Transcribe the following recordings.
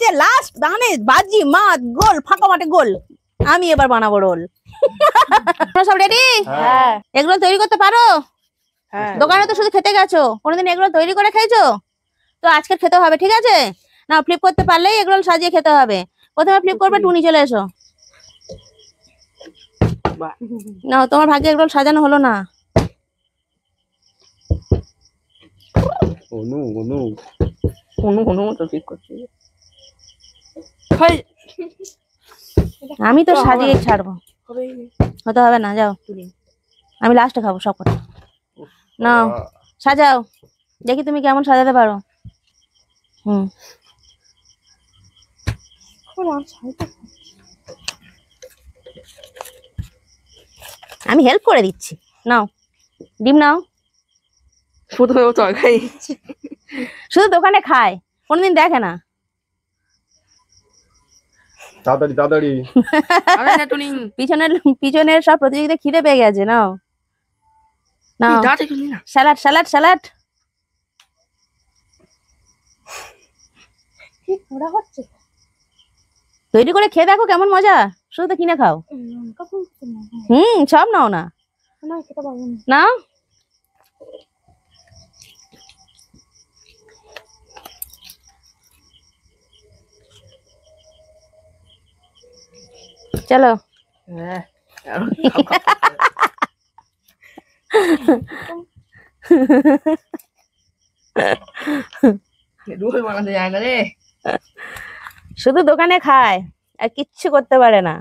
হচ্ছে লাস্ট দানে বাজি মাছ গোল ফাঁকা মাঠে গোল। আমি এবার বানাবো রোল। সব রেডি? হ্যাঁ। এগুলো তৈরি করতে পারো? হ্যাঁ। দোকানে তো শুধু খেতে গেছো, কোনোদিন এগুলো তৈরি করে খেয়েছো? তো আজকে খেতে হবে, ঠিক আছে? না ফ্লিপ করতে পারলেই এগুলো সাজিয়ে খেতে হবে। প্রথমে ফ্লিপ করবে, টুনি চলে এসো। না তোমার ভাগ্যে এগুলো সাজানো হলো না। অনু অনু অনু অনু তো ঠিক করছি। আমি তো সাজিয়ে ছাড়বো। হতে হবে না, যাও আমি লাস্টে খাবো সব কথা। না সাজাও, দেখি তুমি কেমন সাজাতে পারো। আমি হেল্প করে দিচ্ছি। নাও ডিম নাও। শুধু তরকারি শুধু দোকানে খায়, কোনোদিন দেখে না। তাড়াতাড়ি তাড়াতাড়ি। পিছনের সব প্রতিযোগিতা খিদে পেয়ে গেছে। নাও নাও স্যালাড স্যালাড স্যালাড। তৈরি করে খেয়ে দেখো কেমন মজা, শুধু তো কিনে খাও। সব নাও না। নাও চলো। শুধু দোকানে খায় আর কিচ্ছু করতে পারে না।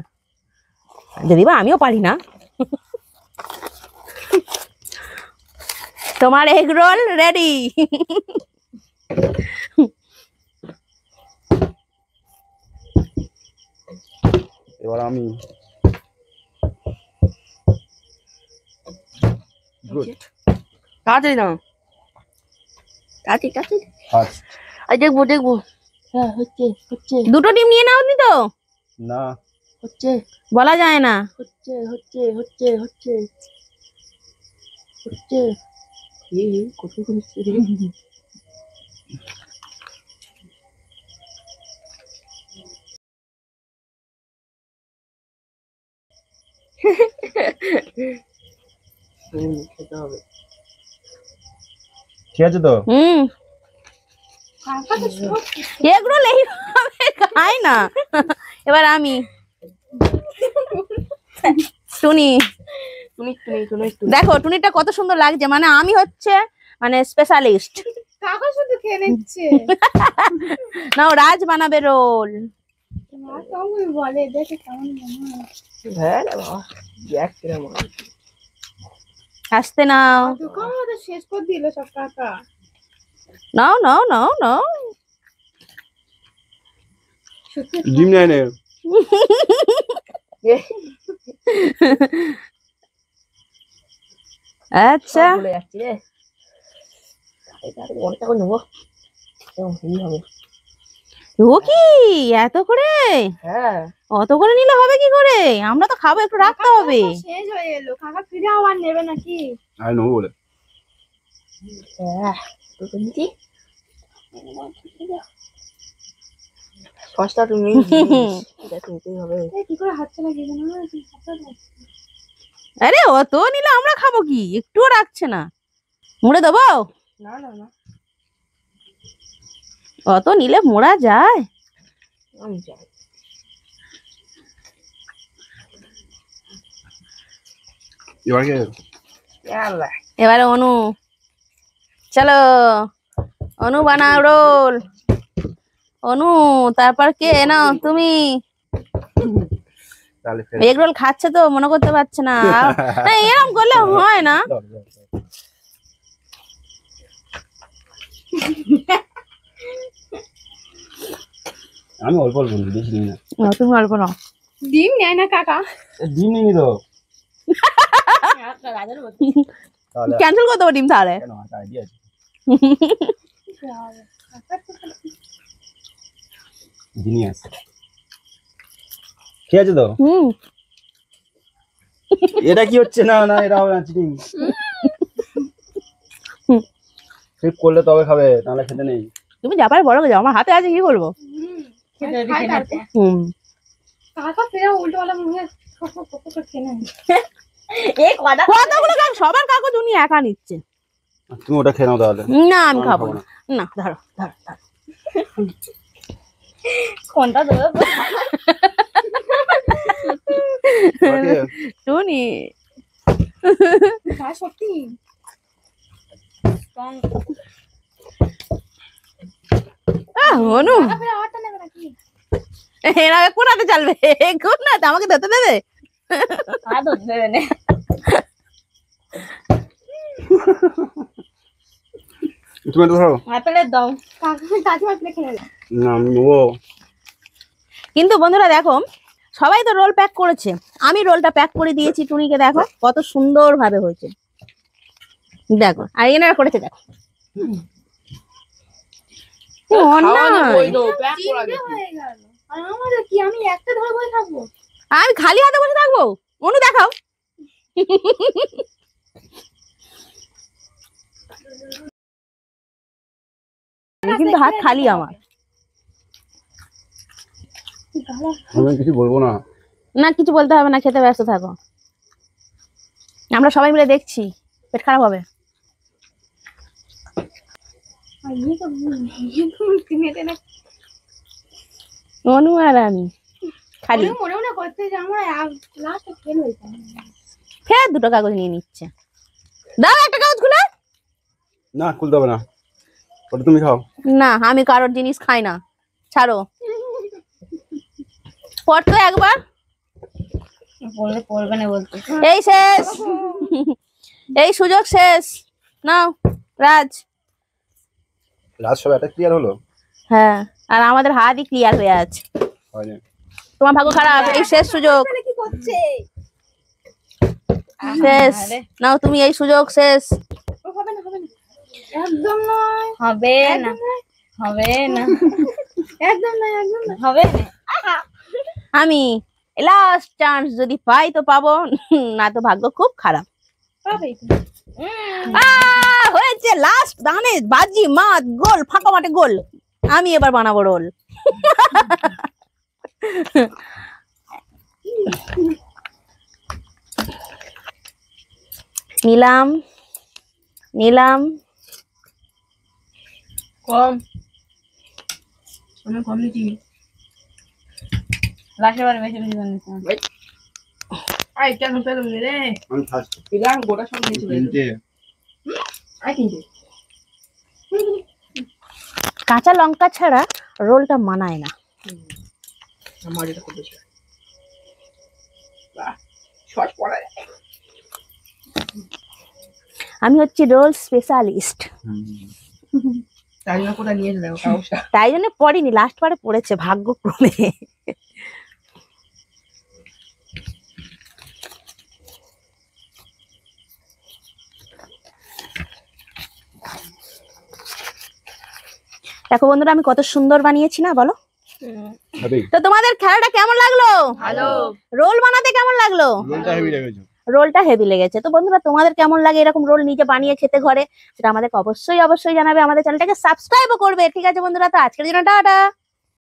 যদি বা আমিও পারি না। তোমার এগ রোল রেডি। এবার আমি তাড়াতাড়ি নাও, তাড়াতাড়ি তাড়াতাড়ি। আচ্ছা দেখবো দেখবো। হ্যাঁ হচ্ছে হচ্ছে। দুটো ডিম নিয়ে নাও নি তো? না হচ্ছে বলা যায় না। হচ্ছে হচ্ছে হচ্ছে হচ্ছে হচ্ছে। এই কত করছে রে। খেতে হবে, ঠিক আছে তো? এগুলো এইভাবে খাই না। এবার আমি টুনি। দেখো টুনিটা কত সুন্দর লাগছে, মানে আমি হচ্ছে মানে স্পেশালিস্ট। কাকা শুধু খেয়ে নিচ্ছে। নাও রাজ বানাবে রোল। মা কেমন বলে দেখে কেমন মনে হয়। হ্যাঁ বাবা এক কিরম আসতে নাও। দোকান আমাদের শেষ করে দিল সব কাকা। নাও নাও নাও নাও। ডিম নাই নে। আচ্ছা বলে যাচ্ছি রে। এটা অনেকটা করে নেবো, এরকম হেভি হবে। ও কি এত করে? হ্যাঁ অত করে নিলে হবে কি করে? আমরা তো খাবো, একটু রাখতে হবে। শেষ হয়ে এলো, কাকা ফিরে আবার নেবে নাকি? আর নেবো বলে। হ্যাঁ তো নিচ্ছি। সস্তা তুমি নিতেই হবে। কি করে হাত চালা কি জানো না? আরে অত নিলে আমরা খাবো কি, একটুও রাখছে না। মুড়ে দেবো? না না না অত নিলে মোড়া যায়? আমি যাই। এবারে অনু, চলো অনু বানাও রোল। অনু তারপর কে নাও তুমি। এগ রোল খাচ্ছে তো মনে করতে পারছে না। এরকম করলে হয় না। আমি অল্প অল্প নিই, বেশি নিই না। তুমি অল্প নাও। ডিম নেয় না কাকা। ডিম নিই তো। ক্যান্সেল করে দেবো ডিম তাহলে। কেন একটা আইডিয়া আছে। জিনিয়াস। ঠিক আছে তো? এটা কি হচ্ছে? না না এটা হবে না, চিটিং। ঠিক করলে তবে খাবে, নাহলে খেতে নেই। তুমি যা পারে বড় যাও, আমার হাতে আছে কি করবো। খেতে দেখে নিতে কাকা ফেরা উল্টো পাল্টা মুখে খেয়ে নেয়। এই কটা কতগুলো সবার কাগজ উনি একা নিচ্ছে। তুমি ওটা খেয়ে নাও তাহলে। না আমি আমি খাবো খাবো না। না ধরো ধরো ধরো। কোনটা দেবে ওকে, টুনি হ্যাঁ সত্যি অনু কাকা ফেরা আওয়াজটা নেবে নাকি? এরা কোন হাতে চালবে? কোন হাতে আমাকে ধরতে দেবে? হাত ধরে নে তুমি একটু ধরো। আপেলের দাও কাকিমা ফেলে খেয়ে নেয়। না আমি নেবো। কিন্তু বন্ধুরা দেখো সবাই তো রোল প্যাক করেছে, আমি রোলটা প্যাক করে দিয়েছি টুনিকে। দেখো কত সুন্দর ভাবে হয়েছে, দেখো আর এনারা করেছে দেখো। ও না চিমড়ে হয়ে গেল। আর আমার কি, আমি একটা ধরে বসে থাকবো? আমি খালি হাতে বসে থাকবো? অনু দেখাও। কিন্তু হাত খালি আমার। আমি কিছু বলবো না। না কিছু বলতে হবে না, খেতে ব্যস্ত থাকো। আমরা সবাই মিলে দেখছি, পেট খারাপ হবে। আর ইয়ে তো টেনে টেনে অনু আর আমি খালি মনে মনে করতে যে আমার লাস্ট ফেল হয়েছে। ফের দুটো কাগজ নিয়ে নিচ্ছে। দাও একটা কাগজ খুলে। না খুলতে হবে না, ওটা তুমি খাও। না আমি কারোর জিনিস খাই না, ছাড়ো। পড় তো একবার। বললে পড়বে না বলতে এই শেষ, এই সুযোগ শেষ। নাও রাজ। রাত সব একটা ক্লিয়ার হলো? হ্যাঁ আর আমাদের হাতই ক্লিয়ার হয়ে আছে। হয়নি। তোমার ভাগ্য খারাপ, এই শেষ সুযোগ কি করছে? শেষ। নাও তুমি এই সুযোগ শেষ। হবে না হবে না, একদম নয়, হবে না হবে না একদম নয়, একদম নয়। হবে না আমি লাস্ট চান্স যদি পাই তো পাবো, না তো ভাগ্য খুব খারাপ। পাবেই তো। হয়েছে লাস্ট দানে বাজি মাত গোল, ফাঁকা মাঠে গোল। আমি এবার বানাবো রোল। নিলাম নিলাম। কম আমি কম নিচ্ছি লাস্টের বার বেশি বেশি বানিয়েছিলাম আই কেন পেলাম রে আমি ফার্স্ট পিলাম গোটা সব নিয়েছি তিনটে। আই কিনতে কাঁচা লঙ্কা ছাড়া রোলটা মানায় না। আমার এটা খুব বেশি বাহ সস পড়া আমি হচ্ছি রোল স্পেশালিস্ট, তাই না কোটা নিয়ে যাও কাউসা তাই জন্য পড়িনি, লাস্ট বারে পড়েছে ভাগ্যক্রমে। দেখো বন্ধুরা আমি কত সুন্দর বানিয়েছি না বলো? তো তোমাদের খেলাটা কেমন লাগলো? ভালো রোল বানাতে কেমন লাগলো? রোলটা হেভি লেগেছে। রোলটা হেভি লেগেছে। তো বন্ধুরা তোমাদের কেমন লাগে এরকম রোল নিজে বানিয়ে খেতে ঘরে? সেটা আমাদেরকে অবশ্যই অবশ্যই জানাবে, আমাদের চ্যানেলটাকে সাবস্ক্রাইবও করবে। ঠিক আছে বন্ধুরা, তো আজকের জন্য টাটা।